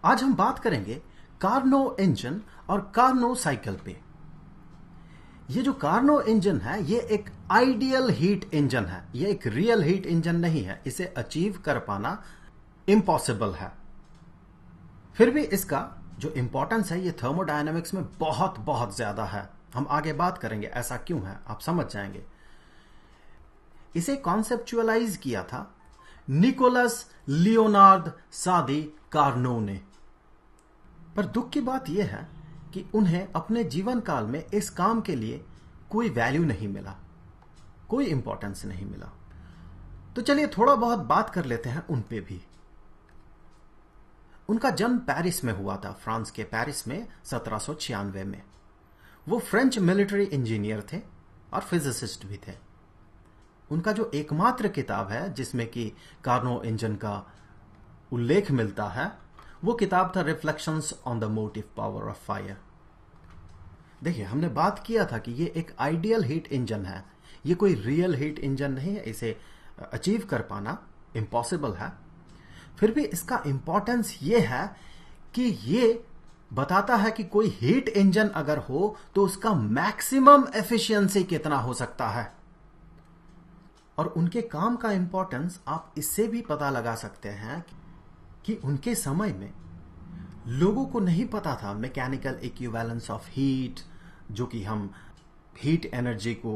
आज हम बात करेंगे कार्नो इंजन और कार्नो साइकिल पे। ये जो कार्नो इंजन है ये एक आइडियल हीट इंजन है, ये एक रियल हीट इंजन नहीं है, इसे अचीव कर पाना इम्पॉसिबल है। फिर भी इसका जो इंपॉर्टेंस है ये थर्मोडायनेमिक्स में बहुत बहुत ज्यादा है। हम आगे बात करेंगे ऐसा क्यों है, आप समझ जाएंगे। इसे कॉन्सेप्चुअलाइज किया था निकोलस लियोनार्ड सादी कार्नो ने। पर दुख की बात यह है कि उन्हें अपने जीवन काल में इस काम के लिए कोई वैल्यू नहीं मिला, कोई इंपॉर्टेंस नहीं मिला। तो चलिए थोड़ा बहुत बात कर लेते हैं उन पे भी। उनका जन्म पेरिस में हुआ था, फ्रांस के पेरिस में 1796 में। वो फ्रेंच मिलिट्री इंजीनियर थे और फिजिसिस्ट भी थे। उनका जो एकमात्र किताब है जिसमें कि कार्नो इंजन का उल्लेख मिलता है वो किताब था reflections on the motive power of fire. देखिए, हमने बात किया था कि ये एक आइडियल हीट इंजन है, ये कोई रियल हीट इंजन नहीं है, इसे अचीव कर पाना इम्पॉसिबल है। फिर भी इसका इंपॉर्टेंस ये है कि ये बताता है कि कोई हीट इंजन अगर हो तो उसका मैक्सिमम एफिशिएंसी कितना हो सकता है। और उनके काम का इंपॉर्टेंस आप इससे भी पता लगा सकते हैं कि उनके समय में लोगों को नहीं पता था मैकेनिकल इक्विवेलेंस ऑफ हीट, जो कि हम हीट एनर्जी को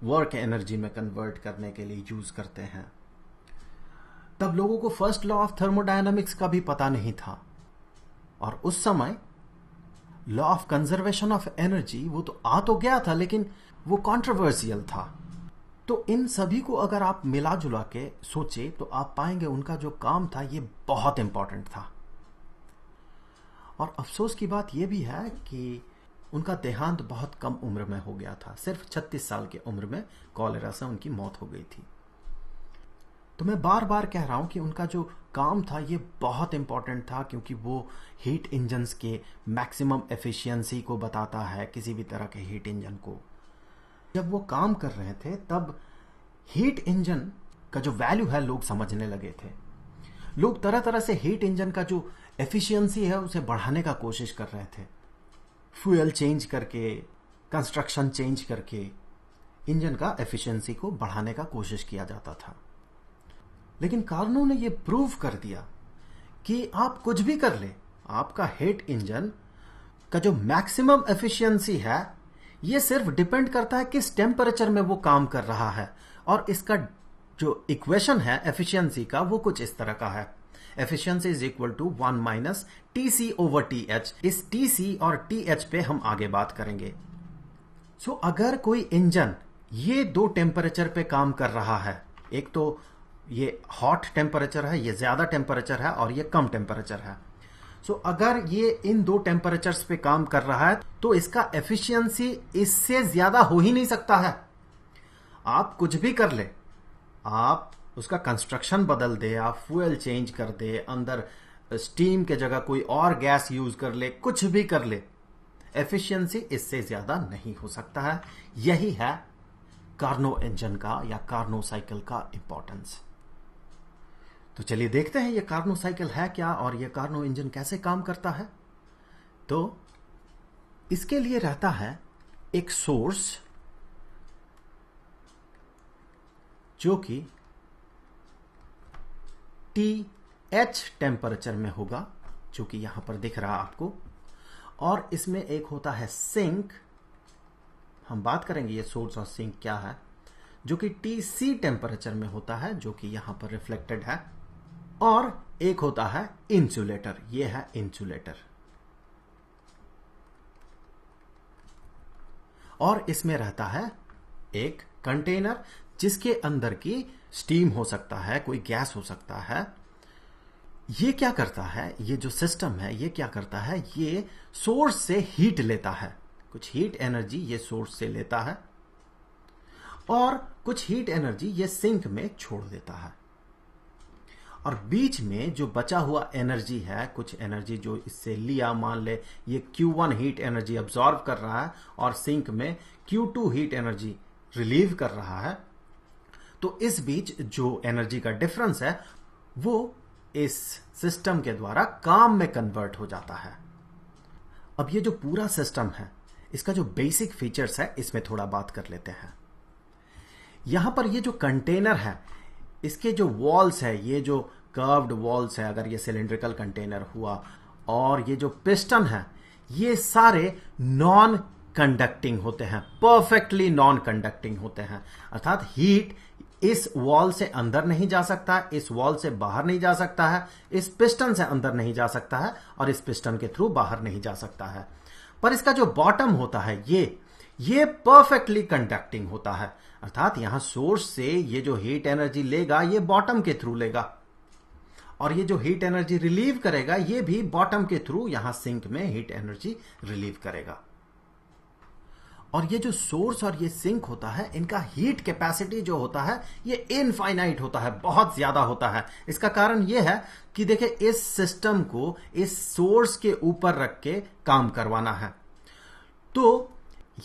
वर्क एनर्जी में कन्वर्ट करने के लिए यूज करते हैं। तब लोगों को फर्स्ट लॉ ऑफ थर्मोडायनामिक्स का भी पता नहीं था। और उस समय law of conservation of energy वो तो आ तो गया था, लेकिन वो कंट्रोवर्शियल था। तो इन सभी को अगर आप मिला जुला के सोचे तो आप पाएंगे उनका जो काम था ये बहुत इंपॉर्टेंट था। और अफसोस की बात यह भी है कि उनका देहांत बहुत कम उम्र में हो गया था, सिर्फ 36 साल की उम्र में कॉलेरा से उनकी मौत हो गई थी। तो मैं बार बार कह रहा हूं कि उनका जो काम था ये बहुत इंपॉर्टेंट था, क्योंकि वो हीट इंजन्स के मैक्सिमम एफिशिएंसी को बताता है, किसी भी तरह के हीट इंजन को। जब वो काम कर रहे थे तब हीट इंजन का जो वैल्यू है लोग समझने लगे थे। लोग तरह तरह से हीट इंजन का जो एफिशिएंसी है उसे बढ़ाने का कोशिश कर रहे थे। फ्यूल चेंज करके, कंस्ट्रक्शन चेंज करके इंजन का एफिशिएंसी को बढ़ाने का कोशिश किया जाता था। लेकिन कार्नो ने यह प्रूव कर दिया कि आप कुछ भी कर ले, आपका हीट इंजन का जो मैक्सिमम एफिशिएंसी है ये सिर्फ डिपेंड करता है किस टेम्परेचर में वो काम कर रहा है। और इसका जो इक्वेशन है एफिशिएंसी का वो कुछ इस तरह का है, efficiency is equal to 1 minus TC over TH. इस टीसी और टीएच पे हम आगे बात करेंगे। सो अगर कोई इंजन ये दो टेम्परेचर पे काम कर रहा है, एक तो ये हॉट टेम्परेचर है, ये ज्यादा टेम्परेचर है, और ये कम टेम्परेचर है। सो अगर ये इन दो टेम्परेचर्स पे काम कर रहा है तो इसका एफिशिएंसी इससे ज्यादा हो ही नहीं सकता है। आप कुछ भी कर ले, आप उसका कंस्ट्रक्शन बदल दे, आप फ्यूल चेंज कर दे, अंदर स्टीम के जगह कोई और गैस यूज कर ले, कुछ भी कर ले, एफिशिएंसी इससे ज्यादा नहीं हो सकता है। यही है कार्नो इंजन का या कार्नो साइकिल का इंपॉर्टेंस। तो चलिए देखते हैं ये कार्नो साइकिल है क्या और ये कार्नो इंजन कैसे काम करता है। तो इसके लिए रहता है एक सोर्स जो कि TH टेम्परेचर में होगा, जो कि यहां पर दिख रहा आपको। और इसमें एक होता है सिंक, हम बात करेंगे ये सोर्स और सिंक क्या है, जो कि TC टेम्परेचर में होता है, जो कि यहां पर रिफ्लेक्टेड है। और एक होता है इंसुलेटर, ये है इंसुलेटर। और इसमें रहता है एक कंटेनर जिसके अंदर की स्टीम हो सकता है, कोई गैस हो सकता है। ये क्या करता है, ये जो सिस्टम है ये क्या करता है, ये सोर्स से हीट लेता है, कुछ हीट एनर्जी ये सोर्स से लेता है और कुछ हीट एनर्जी ये सिंक में छोड़ देता है। और बीच में जो बचा हुआ एनर्जी है, कुछ एनर्जी जो इससे लिया, मान ले ये Q1 हीट एनर्जी अब्सॉर्ब कर रहा है और सिंक में Q2 हीट एनर्जी रिलीव कर रहा है। तो इस बीच जो एनर्जी का डिफरेंस है वो इस सिस्टम के द्वारा काम में कन्वर्ट हो जाता है। अब ये जो पूरा सिस्टम है, इसका जो बेसिक फीचर्स है, इसमें थोड़ा बात कर लेते हैं। यहां पर ये जो कंटेनर है, इसके जो वॉल्स है, ये जो कर्व्ड वॉल्स है, अगर ये सिलिंड्रिकल कंटेनर हुआ, और ये जो पिस्टन है, ये सारे नॉन कंडक्टिंग होते हैं, परफेक्टली नॉन कंडक्टिंग होते हैं। अर्थात हीट इस वॉल से अंदर नहीं जा सकता है, इस वॉल से बाहर नहीं जा सकता है, इस पिस्टन से अंदर नहीं जा सकता है, और इस पिस्टन के थ्रू बाहर नहीं जा सकता है। पर इसका जो बॉटम होता है, ये परफेक्टली कंडक्टिंग होता है। अर्थात यहां सोर्स से ये जो हीट एनर्जी लेगा, ये बॉटम के थ्रू लेगा, और ये जो हीट एनर्जी रिलीव करेगा, ये भी बॉटम के थ्रू यहां सिंक में हीट एनर्जी रिलीव करेगा। और ये जो सोर्स और ये सिंक होता है, इनका हीट कैपेसिटी जो होता है, ये इनफाइनाइट होता है, बहुत ज्यादा होता है। इसका कारण ये है कि देखिए, इस सिस्टम को इस सोर्स के ऊपर रख के काम करवाना है। तो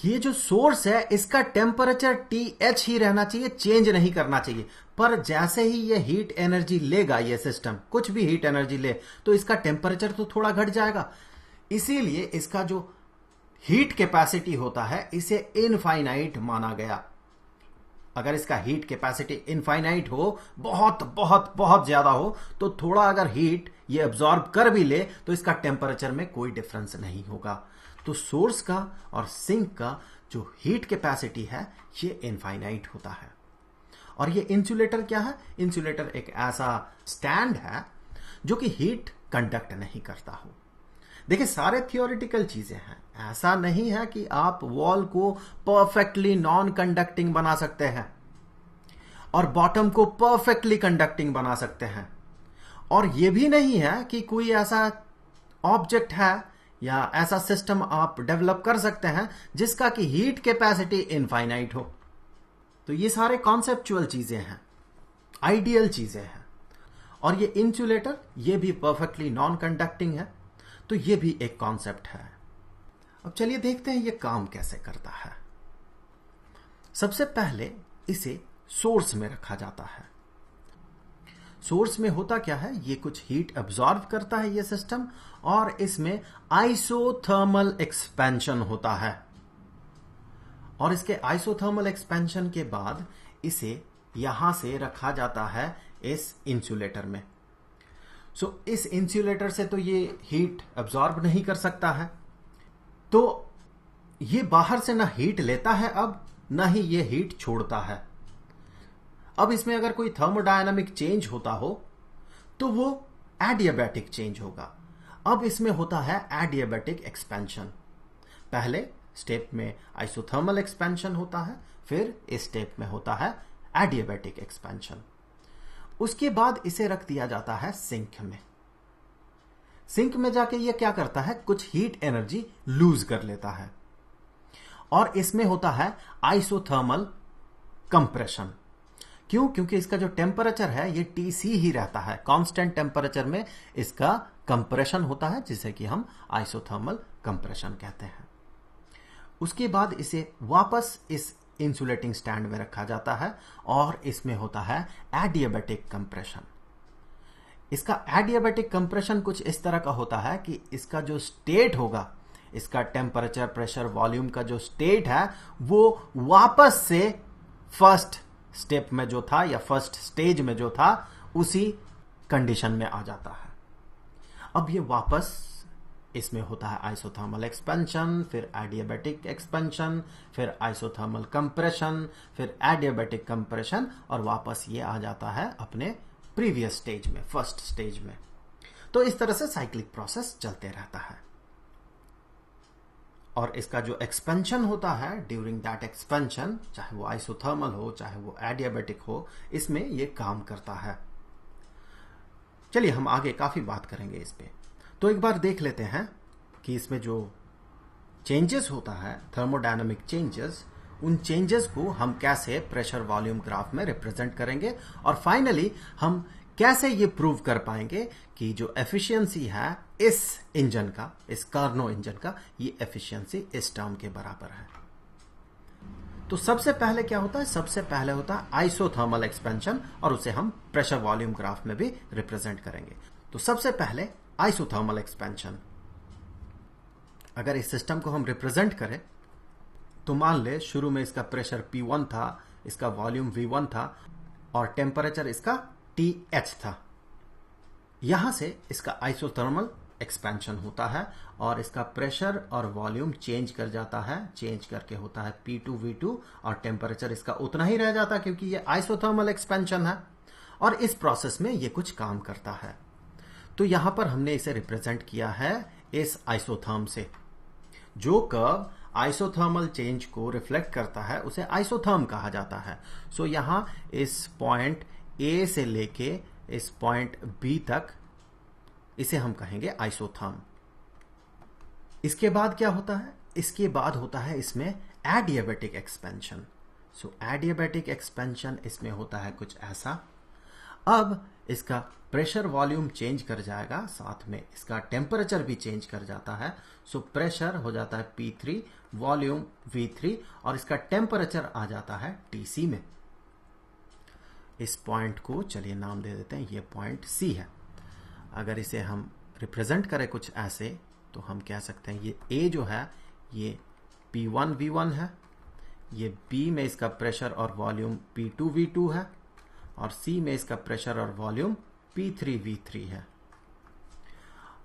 ये जो सोर्स है, इसका टेम्परेचर TH ही रहना चाहिए, चेंज नहीं करना चाहिए। पर जैसे ही ये हीट एनर्जी लेगा, ये सिस्टम कुछ भी हीट एनर्जी ले, तो इसका टेम्परेचर तो थोड़ा घट जाएगा। इसीलिए इसका जो हीट कैपेसिटी होता है, इसे इनफाइनाइट माना गया। अगर इसका हीट कैपेसिटी इनफाइनाइट हो, बहुत बहुत बहुत ज्यादा हो, तो थोड़ा अगर हीट ये अब्सॉर्ब कर भी ले, तो इसका टेम्परेचर में कोई डिफरेंस नहीं होगा। तो सोर्स का और सिंक का जो हीट कैपेसिटी है, ये इनफाइनाइट होता है। और ये इंसुलेटर क्या है? इंसुलेटर एक ऐसा स्टैंड है जो कि हीट कंडक्ट नहीं करता हो। देखिए, सारे थियोरिटिकल चीजें हैं, ऐसा नहीं है कि आप वॉल को परफेक्टली नॉन कंडक्टिंग बना सकते हैं और बॉटम को परफेक्टली कंडक्टिंग बना सकते हैं। और यह भी नहीं है कि कोई ऐसा ऑब्जेक्ट है या ऐसा सिस्टम आप डेवलप कर सकते हैं जिसका कि हीट कैपेसिटी इनफाइनाइट हो। तो ये सारे कॉन्सेप्चुअल चीजें हैं, आइडियल चीजें हैं। और ये इंसुलेटर, ये भी परफेक्टली नॉन कंडक्टिंग है, तो ये भी एक कॉन्सेप्ट है। अब चलिए देखते हैं ये काम कैसे करता है। सबसे पहले इसे सोर्स में रखा जाता है। सोर्स में होता क्या है, ये कुछ हीट अब्सॉर्ब करता है ये सिस्टम, और इसमें आइसोथर्मल एक्सपेंशन होता है। और इसके आइसोथर्मल एक्सपेंशन के बाद इसे यहां से रखा जाता है इस इंसुलेटर में। इस इंसुलेटर से तो ये हीट अब्सॉर्ब नहीं कर सकता है, तो ये बाहर से ना हीट लेता है, अब ना ही ये हीट छोड़ता है। अब इसमें अगर कोई थर्मोडायनामिक चेंज होता हो तो वो एडियाबैटिक चेंज होगा। अब इसमें होता है एडियाबैटिक एक्सपेंशन। पहले स्टेप में आइसोथर्मल एक्सपेंशन होता है, फिर इस स्टेप में होता है एडियाबैटिक एक्सपेंशन। उसके बाद इसे रख दिया जाता है सिंक में। सिंक में जाके ये क्या करता है, कुछ हीट एनर्जी लूज कर लेता है, और इसमें होता है आइसोथर्मल कंप्रेशन। क्यों? क्योंकि इसका जो टेम्परेचर है ये TC ही रहता है, कांस्टेंट टेम्परेचर में इसका कंप्रेशन होता है, जिसे कि हम आइसोथर्मल कंप्रेशन कहते हैं। उसके बाद इसे वापस इस इंसुलेटिंग स्टैंड में रखा जाता है, और इसमें होता है एडियाबैटिक कंप्रेशन। इसका एडियाबैटिक कंप्रेशन कुछ इस तरह का होता है कि इसका जो स्टेट होगा, इसका टेम्परेचर, प्रेशर, वॉल्यूम का जो स्टेट है, वो वापस से फर्स्ट स्टेप में जो था या फर्स्ट स्टेज में जो था उसी कंडीशन में आ जाता है। अब ये वापस इसमें होता है आइसोथर्मल एक्सपेंशन, फिर एडियाबैटिक एक्सपेंशन, फिर आइसोथर्मल कंप्रेशन, फिर एडियाबैटिक कंप्रेशन, और वापस ये आ जाता है अपने प्रीवियस स्टेज में, फर्स्ट स्टेज में। तो इस तरह से साइक्लिक प्रोसेस चलते रहता है। और इसका जो एक्सपेंशन होता है, ड्यूरिंग दैट एक्सपेंशन, चाहे वो आइसोथर्मल हो चाहे वो एडियाबैटिक हो, इसमें ये काम करता है। चलिए हम आगे काफी बात करेंगे इस पे। तो एक बार देख लेते हैं कि इसमें जो चेंजेस होता है, थर्मोडायनामिक चेंजेस, उन चेंजेस को हम कैसे प्रेशर वॉल्यूम ग्राफ में रिप्रेजेंट करेंगे, और फाइनली हम कैसे ये प्रूव कर पाएंगे कि जो एफिशिएंसी है इस इंजन का, इस कार्नो इंजन का, ये एफिशिएंसी इस टर्म के बराबर है। तो सबसे पहले क्या होता है, सबसे पहले होता है आइसोथर्मल एक्सपेंशन, और उसे हम प्रेशर वॉल्यूम ग्राफ में भी रिप्रेजेंट करेंगे। तो सबसे पहले आइसोथर्मल एक्सपेंशन, अगर इस सिस्टम को हम रिप्रेजेंट करें तो मान ले शुरू में इसका प्रेशर P1 था, इसका वॉल्यूम V1 था और टेम्परेचर इसका TH था। यहां से इसका आइसोथर्मल एक्सपेंशन होता है और इसका प्रेशर और वॉल्यूम चेंज कर जाता है, चेंज करके होता है P2 V2 और टेम्परेचर इसका उतना ही रह जाता क्योंकि ये आइसोथर्मल एक्सपेंशन है और इस प्रोसेस में ये कुछ काम करता है। तो यहां पर हमने इसे रिप्रेजेंट किया है इस आइसोथर्म से। जो कर्व आइसोथर्मल चेंज को रिफ्लेक्ट करता है उसे आइसोथर्म कहा जाता है। सो यहां इस पॉइंट A से लेके इस पॉइंट B तक इसे हम कहेंगे आइसोथर्म। इसके बाद क्या होता है, इसके बाद होता है इसमें एडियाबैटिक एक्सपेंशन। सो एडियाबैटिक एक्सपेंशन इसमें होता है कुछ ऐसा। अब इसका प्रेशर वॉल्यूम चेंज कर जाएगा, साथ में इसका टेम्परेचर भी चेंज कर जाता है। सो प्रेशर हो जाता है P3, वॉल्यूम V3 और इसका टेम्परेचर आ जाता है TC में। इस पॉइंट को चलिए नाम दे देते हैं, ये पॉइंट C है। अगर इसे हम रिप्रेजेंट करें कुछ ऐसे तो हम कह सकते हैं ये A जो है ये P1 V1 है, ये B में इसका प्रेशर और वॉल्यूम P2 V2 है और C में इसका प्रेशर और वॉल्यूम P3 V3 है।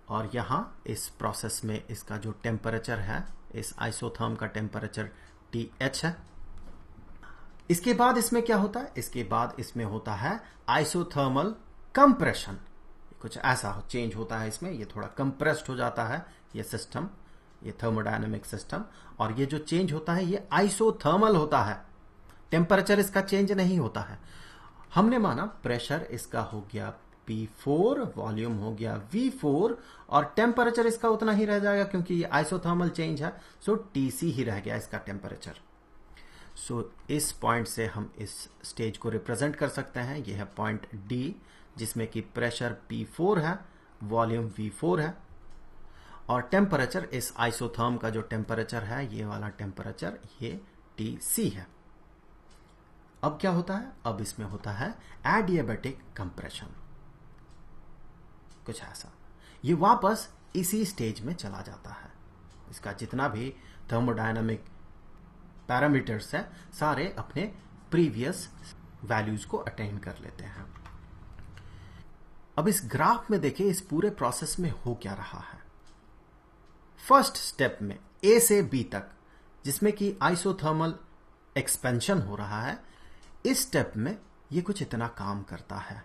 और यहां इस प्रोसेस में इसका जो टेम्परेचर है, इस आइसोथर्म का टेम्परेचर TH है। इसके बाद इसमें क्या होता है, इसके बाद इसमें होता है आइसोथर्मल कंप्रेशन। कुछ ऐसा चेंज होता है इसमें, ये थोड़ा कंप्रेस्ड हो जाता है ये सिस्टम, ये थर्मोडायनेमिक सिस्टम। और ये जो चेंज होता है ये आइसोथर्मल होता है, टेम्परेचर इसका चेंज नहीं होता है। हमने माना प्रेशर इसका हो गया P4, वॉल्यूम हो गया V4 और टेम्परेचर इसका उतना ही रह जाएगा क्योंकि ये आइसोथर्मल चेंज है। सो TC ही रह गया इसका टेम्परेचर। सो इस पॉइंट से हम इस स्टेज को रिप्रेजेंट कर सकते हैं। यह है पॉइंट D जिसमें कि प्रेशर P4 है, वॉल्यूम V4 है और टेम्परेचर इस आइसोथर्म का जो टेम्परेचर है, ये वाला टेम्परेचर, ये TC है। अब क्या होता है, अब इसमें होता है एडियाबैटिक कंप्रेशन, कुछ ऐसा। ये वापस इसी स्टेज में चला जाता है। इसका जितना भी थर्मोडायनामिक पैरामीटर्स है सारे अपने प्रीवियस वैल्यूज को अटेन कर लेते हैं। अब इस ग्राफ में देखिए इस पूरे प्रोसेस में हो क्या रहा है। फर्स्ट स्टेप में A से B तक जिसमें कि आइसोथर्मल एक्सपेंशन हो रहा है, इस स्टेप में ये कुछ इतना काम करता है।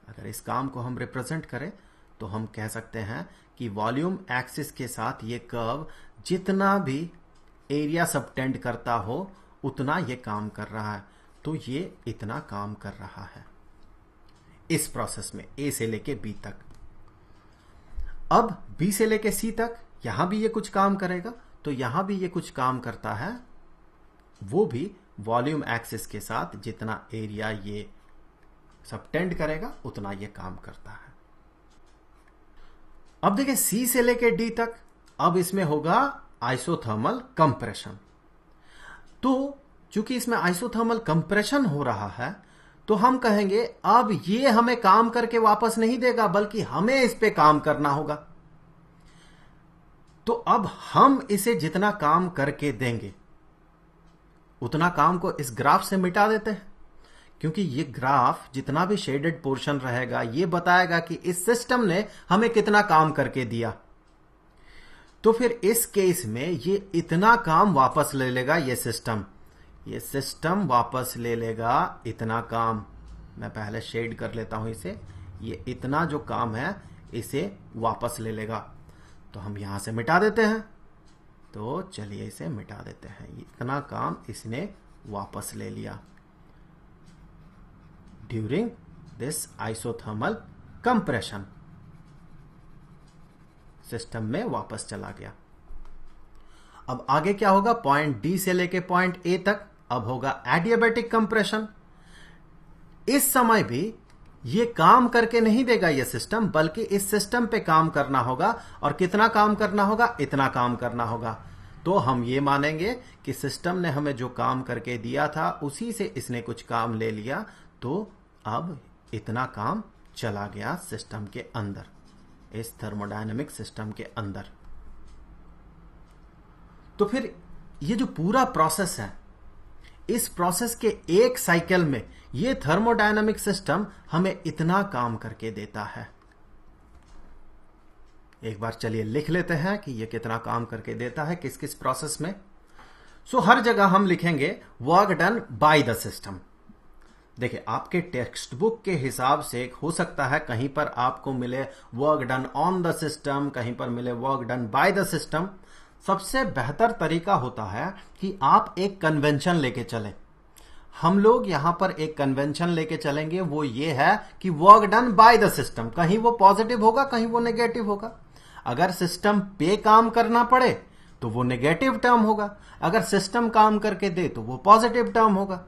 अगर इस काम को हम रिप्रेजेंट करें तो हम कह सकते हैं कि वॉल्यूम एक्सिस के साथ ये कर्व जितना भी एरिया सबटेंड करता हो उतना ये काम कर रहा है। तो ये इतना काम कर रहा है इस प्रोसेस में A से लेके B तक। अब B से लेके C तक यहां भी ये कुछ काम करेगा, तो यहां भी ये कुछ काम करता है, वो भी वॉल्यूम एक्सिस के साथ जितना एरिया ये सबटेंड करेगा उतना ये काम करता है। अब देखिए C से लेके D तक, अब इसमें होगा आइसोथर्मल कंप्रेशन। तो चूंकि इसमें आइसोथर्मल कंप्रेशन हो रहा है तो हम कहेंगे अब ये हमें काम करके वापस नहीं देगा बल्कि हमें इस पे काम करना होगा। तो अब हम इसे जितना काम करके देंगे उतना काम को इस ग्राफ से मिटा देते हैं, क्योंकि ये ग्राफ जितना भी शेडेड पोर्शन रहेगा ये बताएगा कि इस सिस्टम ने हमें कितना काम करके दिया। तो फिर इस केस में ये इतना काम वापस ले लेगा, ये सिस्टम वापस ले लेगा इतना काम। मैं पहले शेड कर लेता हूं इसे, ये इतना जो काम है इसे वापस ले लेगा। तो हम यहां से मिटा देते हैं, तो चलिए इसे मिटा देते हैं। इतना काम इसने वापस ले लिया during this isothermal compression, system में वापस चला गया। अब आगे क्या होगा, पॉइंट डी से लेके पॉइंट ए तक अब होगा एडियाबैटिक कंप्रेशन। इस समय भी ये काम करके नहीं देगा ये सिस्टम, बल्कि इस सिस्टम पे काम करना होगा। और कितना काम करना होगा, इतना काम करना होगा। तो हम ये मानेंगे कि सिस्टम ने हमें जो काम करके दिया था उसी से इसने कुछ काम ले लिया, तो अब इतना काम चला गया सिस्टम के अंदर, इस थर्मोडायनेमिक सिस्टम के अंदर। तो फिर ये जो पूरा प्रोसेस है, इस प्रोसेस के एक साइकिल में ये थर्मोडायनेमिक सिस्टम हमें इतना काम करके देता है। एक बार चलिए लिख लेते हैं कि ये कितना काम करके देता है, किस किस प्रोसेस में। सो हर जगह हम लिखेंगे work done by the system. देखिए, आपके टेक्स्ट बुक के हिसाब से हो सकता है कहीं पर आपको मिले work done on the system, कहीं पर मिले work done by the system. सबसे बेहतर तरीका होता है कि आप एक कन्वेंशन लेके चलें। हम लोग यहां पर एक कन्वेंशन लेके चलेंगे, वो ये है कि work done by the system, कहीं वो पॉजिटिव होगा, कहीं वो नेगेटिव होगा। अगर सिस्टम पे काम करना पड़े तो वो नेगेटिव टर्म होगा, अगर सिस्टम काम करके दे तो वो पॉजिटिव टर्म होगा।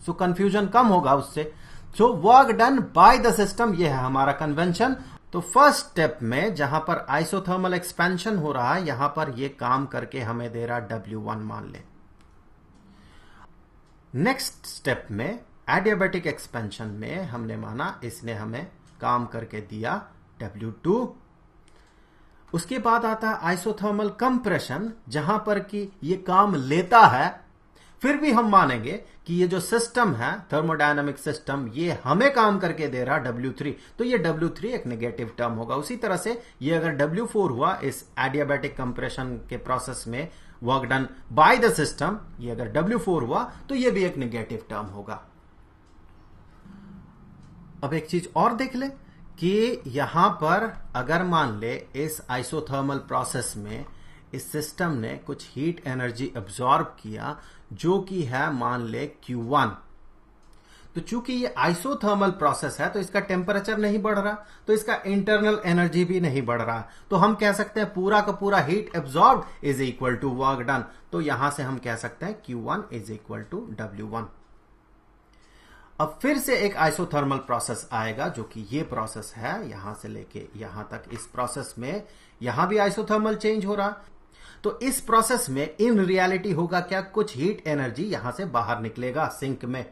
सो कंफ्यूजन कम होगा उससे। So work done by the system, ये है हमारा कन्वेंशन। तो फर्स्ट स्टेप में जहां पर आइसोथर्मल एक्सपेंशन हो रहा है, यहां पर ये काम करके हमें दे रहा W1 मान ले। नेक्स्ट स्टेप में एडियाबैटिक एक्सपेंशन में हमने माना इसने हमें काम करके दिया W2। उसके बाद आता है आइसोथर्मल कंप्रेशन, जहां पर कि ये काम लेता है। फिर भी हम मानेंगे कि ये जो सिस्टम है थर्मोडायनामिक सिस्टम, ये हमें काम करके दे रहा W3, तो ये W3 एक नेगेटिव टर्म होगा। उसी तरह से ये अगर W4 हुआ इस एडियाबैटिक कंप्रेशन के प्रोसेस में work done by the system, ये अगर W4 हुआ तो ये भी एक नेगेटिव टर्म होगा। अब एक चीज और देख ले कि यहां पर अगर मान ले इस आइसोथर्मल प्रोसेस में इस सिस्टम ने कुछ हीट एनर्जी एब्जॉर्ब किया, जो कि है मान ले Q1। तो चूंकि ये आइसोथर्मल प्रोसेस है तो इसका टेम्परेचर नहीं बढ़ रहा, तो इसका इंटरनल एनर्जी भी नहीं बढ़ रहा। तो हम कह सकते हैं पूरा का पूरा heat absorb is equal to work done. तो यहां से हम कह सकते हैं Q1 is equal to W1। अब फिर से एक आइसोथर्मल प्रोसेस आएगा, जो कि ये प्रोसेस है, यहां से लेके यहां तक। इस प्रोसेस में यहां भी आइसोथर्मल चेंज हो रहा। तो इस प्रोसेस में इन रियलिटी होगा क्या, कुछ हीट एनर्जी यहां से बाहर निकलेगा सिंक में,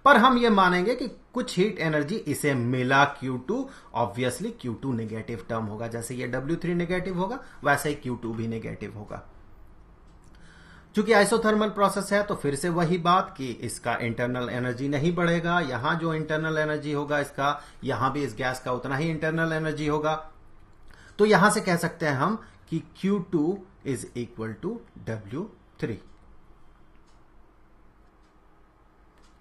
पर हम ये मानेंगे कि कुछ हीट एनर्जी इसे मिला Q2। Obviously Q2 negative term होगा, जैसे ये W3 नेगेटिव होगा वैसे ही Q2 भी नेगेटिव होगा। चूंकि आइसोथर्मल प्रोसेस है तो फिर से वही बात कि इसका इंटरनल एनर्जी नहीं बढ़ेगा। यहां जो इंटरनल एनर्जी होगा इसका, यहां भी इस गैस का उतना ही इंटरनल एनर्जी होगा। तो यहां से कह सकते हैं हम कि Q2 is equal to W3।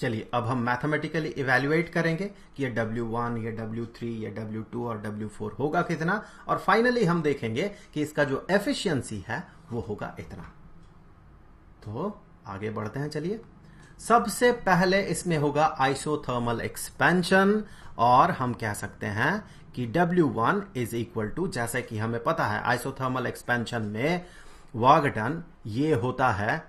चलिए अब हम मैथमेटिकली इवैल्यूएट करेंगे कि ये W1, ये W3, ये W2 और W4 होगा कितना, और फाइनली हम देखेंगे कि इसका जो एफिशिएंसी है वो होगा इतना। तो आगे बढ़ते हैं। चलिए, सबसे पहले इसमें होगा आइसोथर्मल एक्सपेंशन, और हम कह सकते हैं कि W1 इज इक्वल टू, जैसे कि हमें पता है आइसोथर्मल एक्सपेंशन में वर्क डन ये होता है,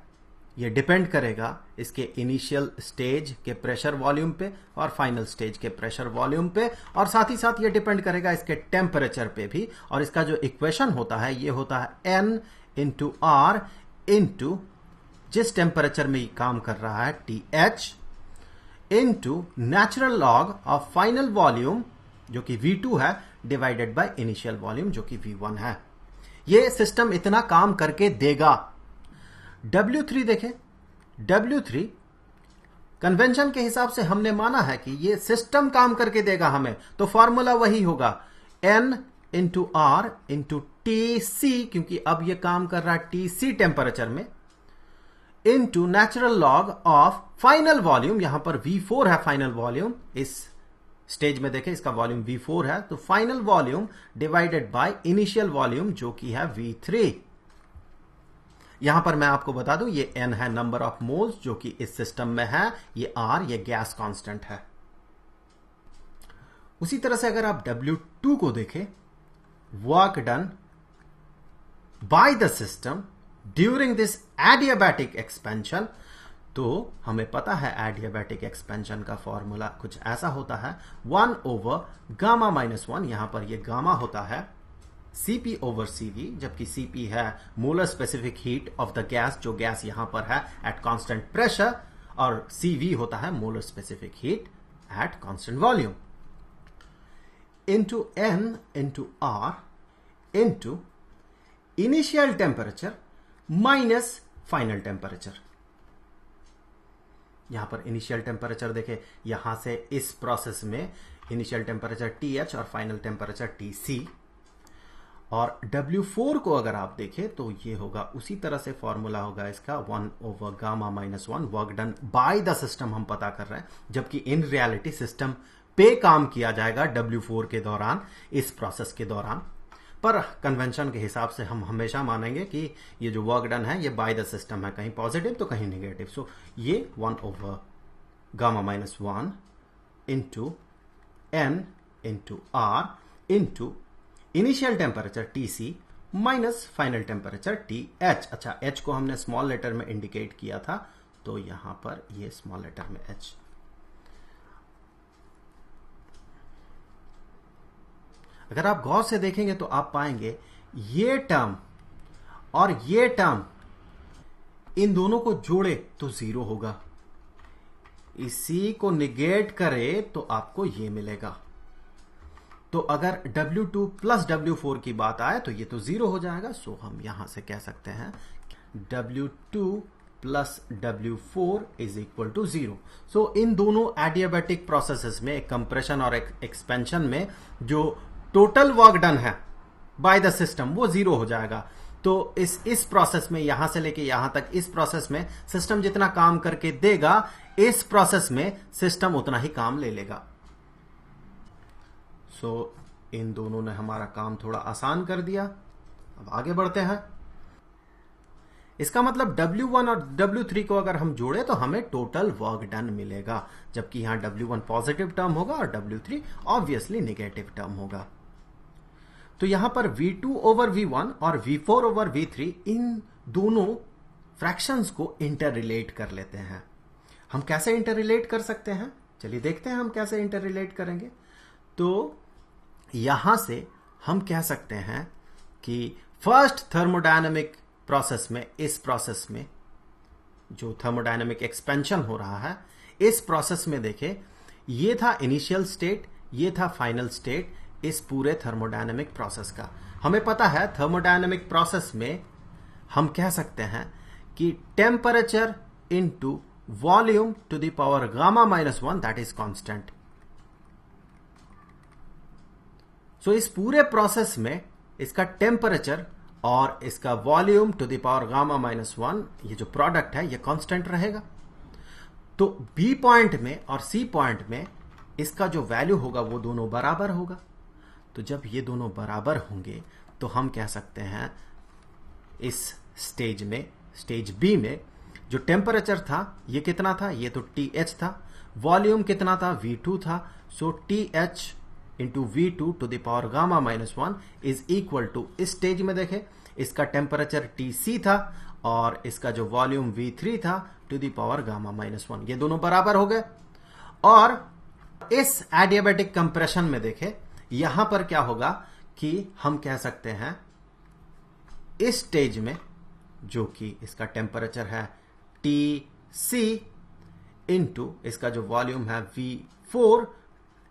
ये डिपेंड करेगा इसके इनिशियल स्टेज के प्रेशर वॉल्यूम पे और फाइनल स्टेज के प्रेशर वॉल्यूम पे, और साथ ही साथ ये डिपेंड करेगा इसके टेम्परेचर पे भी। और इसका जो इक्वेशन होता है ये होता है N इंटू R इंटू जिस टेम्परेचर में ये काम कर रहा है TH into natural log of final volume जो कि V2 है डिवाइडेड बाय इनिशियल वॉल्यूम जो कि V1 है। ये सिस्टम इतना काम करके देगा। W3 देखें, W3 कन्वेंशन के हिसाब से हमने माना है कि ये सिस्टम काम करके देगा हमें, तो फॉर्मूला वही होगा N into R into TC, क्योंकि अब ये काम कर रहा है TC टेम्परेचर में, into natural log of final volume, यहां पर V4 है फाइनल वॉल्यूम, इस स्टेज में देखें इसका वॉल्यूम V4 है, तो final volume divided by initial volume जो कि है V3। यहां पर मैं आपको बता दूं ये N है नंबर ऑफ मोल्स जो कि इस सिस्टम में है, ये R ये गैस कांस्टेंट है। उसी तरह से अगर आप W2 को देखें, work done by the system during this adiabatic expansion, तो हमें पता है एडियाबैटिक एक्सपेंशन का फॉर्मूला कुछ ऐसा होता है 1 ओवर गामा माइनस 1, यहां पर ये गामा होता है Cp ओवर Cv, जबकि Cp है molar specific heat of the gas, जो गैस यहां पर है एट कांस्टेंट प्रेशर, और Cv होता है molar specific heat at constant volume, into N into R into initial temperature minus final temperature. यहां पर इनिशियल टेम्परेचर देखे, यहां से इस प्रोसेस में इनिशियल टेम्परेचर TH और फाइनल टेम्परेचर TC, और W4 को अगर आप देखें तो ये होगा उसी तरह से फॉर्मूला होगा इसका 1 over gamma minus 1 work done by the system हम पता कर रहे हैं, जबकि इन रियलिटी सिस्टम पे काम किया जाएगा W4 के दौरान, इस प्रोसेस के दौरान। पर कन्वेंशन के हिसाब से हम हमेशा मानेंगे कि ये जो वर्क डन है ये बाय द सिस्टम है, कहीं पॉजिटिव तो कहीं नेगेटिव। सो ये 1 over gamma minus 1 into N into R into initial temperature TC minus final temperature TH। अच्छा, H को हमने स्मॉल लेटर में इंडिकेट किया था, तो यहां पर ये स्मॉल लेटर में H। अगर आप गौर से देखेंगे तो आप पाएंगे ये टर्म और ये टर्म, इन दोनों को जोड़े तो 0 होगा, इसी को निगेट करे तो आपको ये मिलेगा। तो अगर W2 प्लस W4 की बात आए तो ये तो 0 हो जाएगा। सो हम यहां से कह सकते हैं W2 plus W4 is equal to 0। So इन दोनों एडियाबैटिक प्रोसेसेस में, कंप्रेशन और एक्सपेंशन में, जो टोटल वर्क डन है बाय द सिस्टम वो 0 हो जाएगा। तो इस प्रोसेस में, यहां से लेके यहां तक, इस प्रोसेस में सिस्टम जितना काम करके देगा, इस प्रोसेस में सिस्टम उतना ही काम ले लेगा। सो इन दोनों ने हमारा काम थोड़ा आसान कर दिया। अब आगे बढ़ते हैं। इसका मतलब W1 और W3 को अगर हम जोड़े तो हमें टोटल वर्क डन मिलेगा, जबकि यहां W1 पॉजिटिव टर्म होगा और W3 ऑब्वियसली नेगेटिव टर्म होगा। तो यहां पर V2 ओवर V1 और V4 ओवर V3, इन दोनों फ्रैक्शंस को इंटर रिलेट कर लेते हैं। हम कैसे इंटर रिलेट कर सकते हैं, चलिए देखते हैं हम कैसे इंटर रिलेट करेंगे। तो यहां से हम कह सकते हैं कि फर्स्ट थर्मोडायनेमिक प्रोसेस में, इस प्रोसेस में जो थर्मोडायनेमिक एक्सपेंशन हो रहा है, इस प्रोसेस में देखें, ये था इनिशियल स्टेट, ये था फाइनल स्टेट इस पूरे थर्मोडायनेमिक प्रोसेस का। हमें पता है थर्मोडायनेमिक प्रोसेस में हम कह सकते हैं कि temperature into volume to the power gamma minus 1 that is constant. So इस पूरे प्रोसेस में इसका टेम्परेचर और इसका volume to the power gamma minus 1, ये जो प्रोडक्ट है ये कांस्टेंट रहेगा। तो बी पॉइंट में और सी पॉइंट में इसका जो वैल्यू होगा वो दोनों बराबर होगा। तो जब ये दोनों बराबर होंगे तो हम कह सकते हैं इस स्टेज में, स्टेज बी में, जो टेम्परेचर था ये कितना था, ये तो TH था, वॉल्यूम कितना था, V2 था। So TH into V2 to the power gamma minus 1 is equal to, इस स्टेज में देखें इसका टेम्परेचर TC था और इसका जो वॉल्यूम V3 था to the power gamma minus 1, ये दोनों बराबर हो गए। और इस एडियाबैटिक कंप्रेशन में देखें, यहां पर क्या होगा कि हम कह सकते हैं इस स्टेज में, जो कि इसका टेम्परेचर है TC इंटू इसका जो वॉल्यूम है V4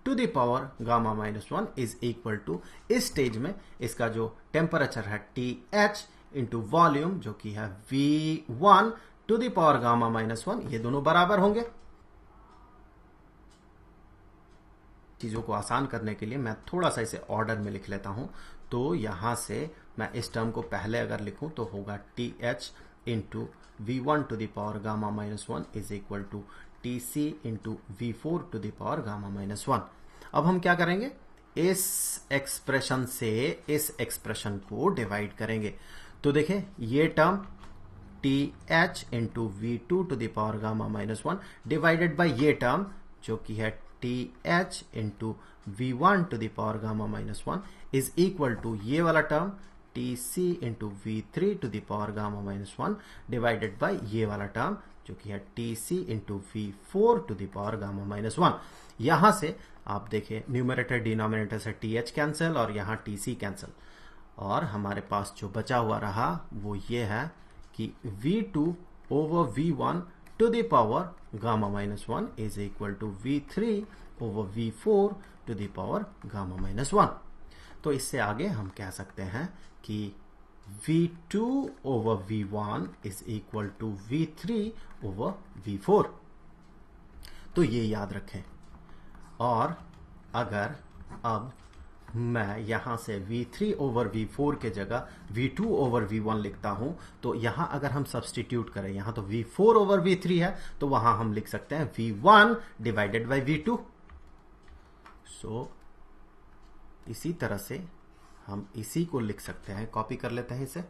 to the power gamma minus 1 is equal to, इस स्टेज में इसका जो टेम्परेचर है TH इंटू वॉल्यूम जो कि है V1 to the power gamma minus 1, ये दोनों बराबर होंगे। चीजों को आसान करने के लिए मैं थोड़ा सा इसे ऑर्डर में लिख लेता हूं। तो यहां से मैं इस टर्म को पहले अगर लिखूं तो होगा TH into V1 to the power gamma minus 1 is equal to TC into V4 to the power gamma minus 1। अब हम क्या करेंगे, इस एक्सप्रेशन से इस एक्सप्रेशन को डिवाइड करेंगे। तो देखें ये term TH into V2 to the power gamma minus 1 divided by ये टर्म जो कि है TH into V1 to the power gamma minus 1 is equal to ये वाला term TC into V3 to the power gamma minus 1 divided by ये वाला term जो कि है TC into V4 to the power gamma minus 1। यहां से आप देखें न्यूमरेटर डिनोमिनेटर से TH कैंसिल और यहां TC कैंसिल, और हमारे पास जो बचा हुआ रहा वो ये है कि V2 over V1 to the power gamma minus 1 is equal to V3 over V4 to the power gamma minus 1। तो इससे आगे हम कह सकते हैं कि V2 over V1 is equal to V3 over V4। तो ये याद रखें। और अगर अब मैं यहां से V3 ओवर V4 के जगह V2 ओवर V1 लिखता हूं, तो यहां अगर हम सब्स्टिट्यूट करें, यहां तो V4 ओवर V3 है, तो वहां हम लिख सकते हैं V1 डिवाइडेड बाई V2। सो इसी तरह से हम इसी को लिख सकते हैं, कॉपी कर लेते हैं इसे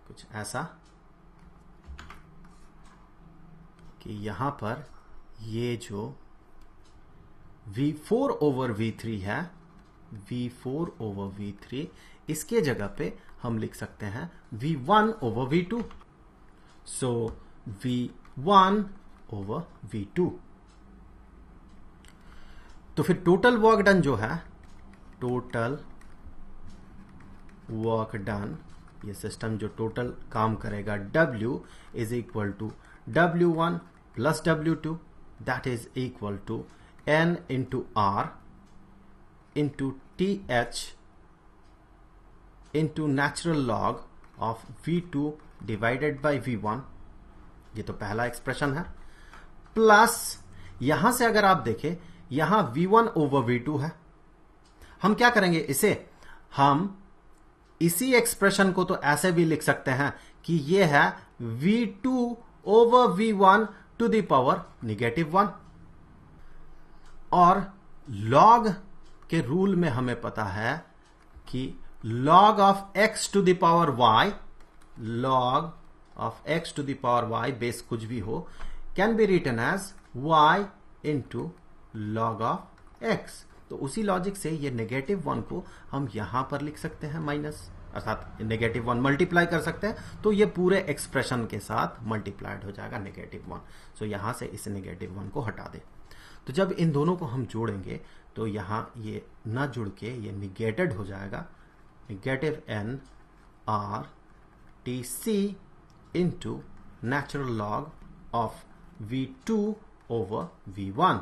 कुछ ऐसा कि यहां पर ये जो V4 ओवर V3 है, V4 ओवर V3, इसके जगह पे हम लिख सकते हैं V1 ओवर V2। सो V1 ओवर V2। तो फिर टोटल वर्क डन जो है, टोटल वर्क डन, ये सिस्टम जो टोटल काम करेगा W is equal to W1 plus W2, that is equal to N into R into TH into natural log of V2 divided by V1, ये तो पहला expression है, प्लस यहां से अगर आप देखें यहां V1 ओवर V2 है। हम क्या करेंगे, इसे हम इसी एक्सप्रेशन को तो ऐसे भी लिख सकते हैं कि ये है V2 over V1 to the power -1। और log के रूल में हमें पता है कि log of x to the power y, log of x to the power y base कुछ भी हो, can be written as y into log of x। तो उसी लॉजिक से ये -1 को हम यहां पर लिख सकते हैं माइनस, अर्थात -1 मल्टीप्लाई कर सकते हैं, तो ये पूरे एक्सप्रेशन के साथ मल्टीप्लाइड हो जाएगा -1। सो यहां से इस -1 को हटा दे। तो जब इन दोनों को हम जोड़ेंगे तो यहां ये ना जुड़ के ये निगेटेड हो जाएगा, -n r t c into natural log of V2 over V1।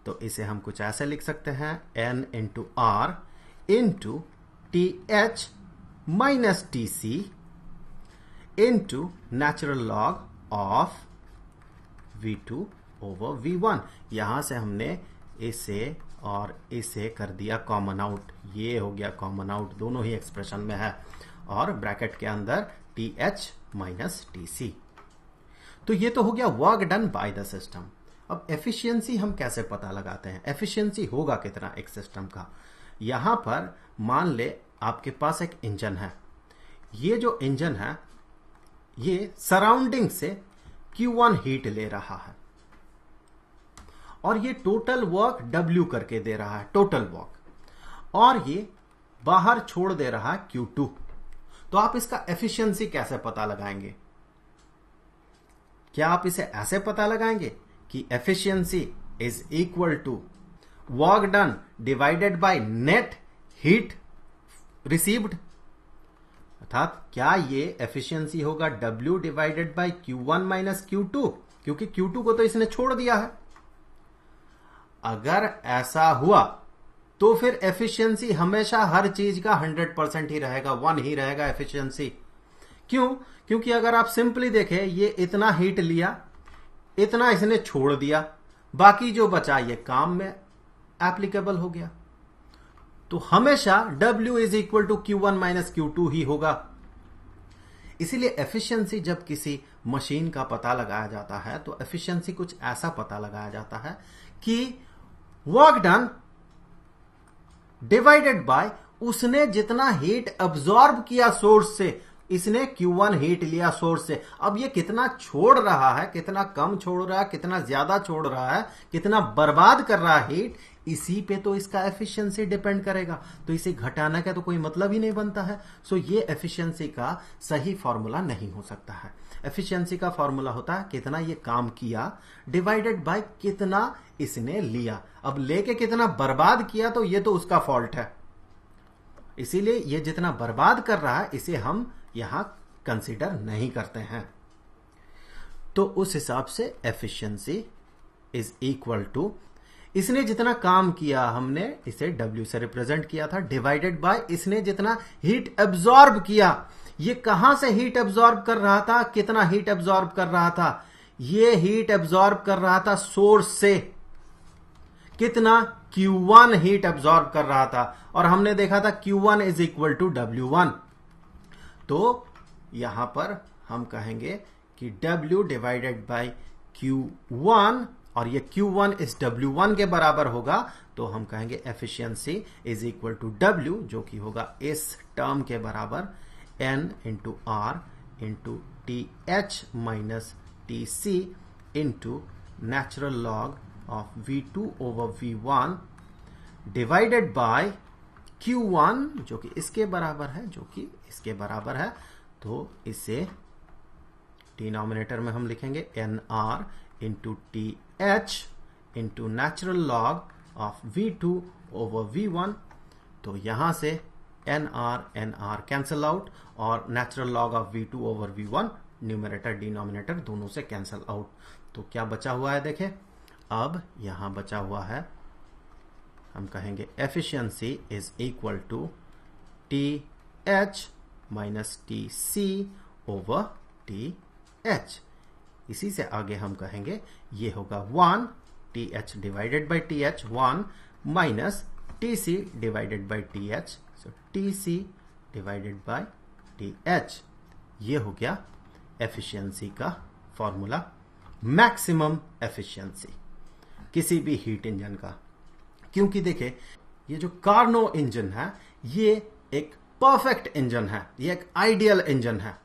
तो इसे हम कुछ ऐसे लिख सकते हैं, n into r into TH minus TC into natural log of V2 over V1। यहां से हमने इसे और इसे कर दिया कॉमन आउट, ये हो गया कॉमन आउट, दोनों ही एक्सप्रेशन में है, और ब्रैकेट के अंदर TH माइनस TC। तो ये तो हो गया work done by the system. अब एफिशिएंसी हम कैसे पता लगाते हैं, एफिशिएंसी होगा कितना एक सिस्टम का। यहां पर मान ले आपके पास एक इंजन है, ये जो इंजन है ये सराउंडिंग से Q1 हीट ले रहा है और ये टोटल वर्क W करके दे रहा है, टोटल वर्क, और ये बाहर छोड़ दे रहा है Q2। तो आप इसका एफिशिएंसी कैसे पता लगाएंगे? क्या आप इसे ऐसे पता लगाएंगे कि efficiency is equal to work done divided by net heat received, अर्थात क्या ये एफिशिएंसी होगा W divided by Q1 minus Q2, क्योंकि Q2 को तो इसने छोड़ दिया है। अगर ऐसा हुआ तो फिर एफिशिएंसी हमेशा हर चीज का 100% ही रहेगा, 1 ही रहेगा एफिशिएंसी। क्यों? क्योंकि अगर आप सिंपली देखें, ये इतना हीट लिया, इतना इसने छोड़ दिया, बाकी जो बचा ये काम में एप्लीकेबल हो गया। तो हमेशा W is equal to Q1 minus Q2 ही होगा। इसीलिए एफिशिएंसी जब किसी मशीन का पता लगाया जाता है तो एफिशिएंसी कुछ ऐसा पता लगाया जाता है कि वर्क डन डिवाइडेड बाय उसने जितना हीट अब्सॉर्ब किया सोर्स से, इसने Q1 हीट लिया सोर्स से। अब ये कितना छोड़ रहा है, कितना कम छोड़ रहा है, कितना ज्यादा छोड़ रहा है, कितना बर्बाद कर रहा है हीट, इसी पे तो इसका एफिशिएंसी डिपेंड करेगा। तो इसे घटाने का तो कोई मतलब ही नहीं बनता है। सो ये एफिशिएंसी का सही फॉर्मूला नहीं हो सकता है। एफिशिएंसी का फॉर्मूला होता है कितना ये काम किया डिवाइडेड बाय कितना इसने लिया। अब लेके कितना बर्बाद किया तो ये तो उसका फॉल्ट है, इसीलिए ये जितना बर्बाद कर रहा है इसे हम यहां कंसीडर नहीं करते हैं। तो उस हिसाब से एफिशिएंसी इज इक्वल टू, इसने जितना काम किया हमने इसे W से रिप्रेजेंट किया था, डिवाइडेड बाय इसने जितना हीट एब्जॉर्ब किया। ये कहां से हीट एब्जॉर्ब कर रहा था, कितना हीट एब्जॉर्ब कर रहा था, ये हीट एब्जॉर्ब कर रहा था सोर्स से, कितना Q1 हीट एब्जॉर्ब कर रहा था, और हमने देखा था Q1 is equal to W1। तो यहां पर हम कहेंगे कि W डिवाइडेड बाय Q1, और ये Q1 इस W1 के बराबर होगा, तो हम कहेंगे efficiency is equal to W, जो कि होगा इस टर्म के बराबर N into R into TH minus TC into natural log of V2 over V1 divided by Q1, जो कि इसके बराबर है, जो कि इसके बराबर है। तो इसे डिनोमिनेटर में हम लिखेंगे NR into TH into natural log of V2 over V1। तो यहां से NR कैंसल आउट, और natural log of V2 over V1 numerator denominator दोनों से कैंसल आउट। तो क्या बचा हुआ है देखें, अब यहां बचा हुआ है, हम कहेंगे efficiency is equal to TH minus TC over TH। इसी से आगे हम कहेंगे ये होगा 1 TH divided by TH, 1 minus TC divided by TH, so TC divided by TH। ये हो गया एफिशिएंसी का फॉर्मूला, मैक्सिमम एफिशिएंसी किसी भी हीट इंजन का। क्योंकि देखिए ये जो कार्नो इंजन है ये एक परफेक्ट इंजन है, ये एक आइडियल इंजन है,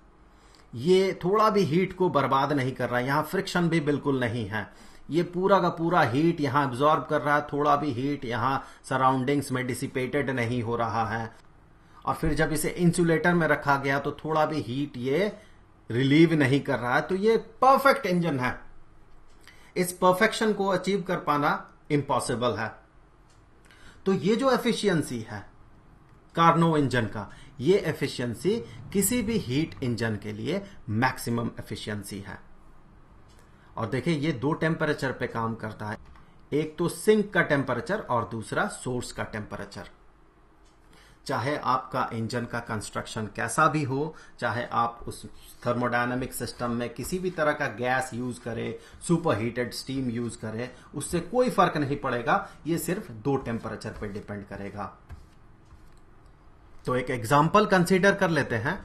ये थोड़ा भी हीट को बर्बाद नहीं कर रहा है, यहां फ्रिक्शन भी बिल्कुल नहीं है, ये पूरा का पूरा हीट यहां एब्जॉर्ब कर रहा है, थोड़ा भी हीट यहां सराउंडिंग्स में डिसिपेटेड नहीं हो रहा है। और फिर जब इसे इंसुलेटर में रखा गया तो थोड़ा भी हीट ये रिलीव नहीं कर रहा है। तो ये परफेक्ट इंजन है, इस परफेक्शन को अचीव कर पाना इम्पॉसिबल है। तो ये जो एफिशिएंसी है कार्नो इंजन का, ये एफिशिएंसी किसी भी हीट इंजन के लिए मैक्सिमम एफिशिएंसी है। और देखिए ये दो टेम्परेचर पे काम करता है, एक तो सिंक का टेम्परेचर और दूसरा सोर्स का टेम्परेचर। चाहे आपका इंजन का कंस्ट्रक्शन कैसा भी हो, चाहे आप उस थर्मोडायनामिक सिस्टम में किसी भी तरह का गैस यूज करें, सुपर हीटेड स्टीम यूज करें, उससे कोई फर्क नहीं पड़ेगा, ये सिर्फ दो टेम्परेचर पे डिपेंड करेगा। तो एक एग्जांपल कंसीडर कर लेते हैं।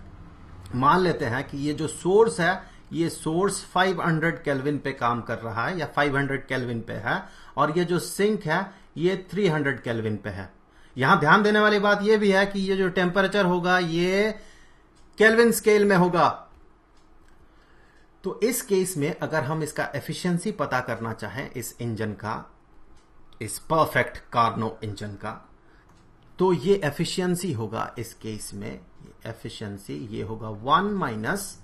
मान लेते हैं कि ये जो सोर्स है, ये सोर्स 500 केल्विन पे काम कर रहा है, या 500 केल्विन पे है, और ये जो सिंक है ये 300 केल्विन पे है। यहां ध्यान देने वाली बात यह भी है कि ये जो टेम्परेचर होगा ये केल्विन स्केल में होगा। तो इस केस में अगर हम इसका एफिशिएंसी पता करना चाहें इस इंजन का, इस परफेक्ट कार्नो इंजन का, तो ये एफिशिएंसी होगा इस केस में, एफिशिएंसी ये होगा 1 माइनस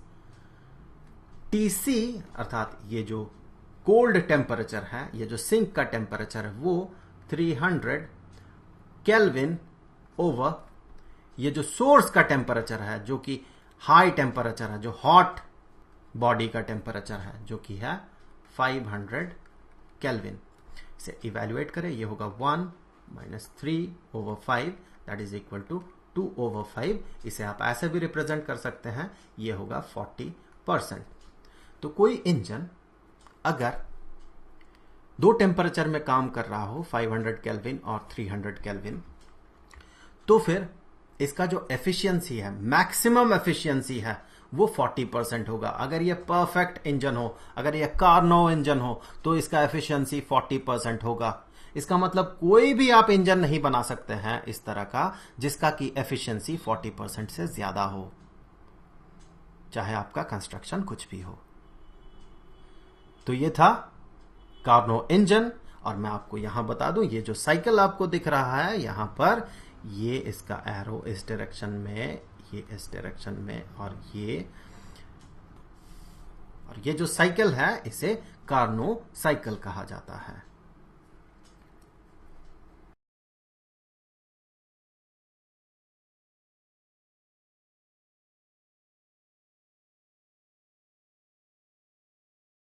TC, अर्थात ये जो कोल्ड टेम्परेचर है, ये जो सिंक का टेम्परेचर है वो 300 केल्विन ओवर ये जो सोर्स का टेम्परेचर है, जो कि हाई टेम्परेचर है, जो हॉट बॉडी का टेम्परेचर है, जो कि है 500 केल्विन। इसे इवैल्यूएट करें, ये होगा 1 minus 3 over 5 that is equal to 2 over 5। इसे आप ऐसे भी रिप्रेजेंट कर सकते हैं, ये होगा 40%। तो कोई इंजन अगर दो टेम्परेचर में काम कर रहा हो, 500 केल्विन और 300 केल्विन, तो फिर इसका जो एफिशिएंसी है, मैक्सिमम एफिशिएंसी है, वो 40% होगा। अगर ये परफेक्ट इंजन हो, अगर ये कार्नो इंजन हो, तो इसका एफिशिएंसी 40% होगा। इसका मतलब कोई भी आप इंजन नहीं बना सकते हैं इस तरह का जिसका की एफिशिएंसी 40% से ज्यादा हो। चाहे आपका कंस्ट्रक्शन कुछ भी हो। तो ये था कार्नो इंजन। और मैं आपको यहां बता दूं, ये जो साइकिल आपको दिख रहा है यहां पर, ये इसका एरो इस डायरेक्शन में, ये इस डायरेक्शन में, और ये जो साइकिल है इसे कार्नो साइकिल कहा जाता है।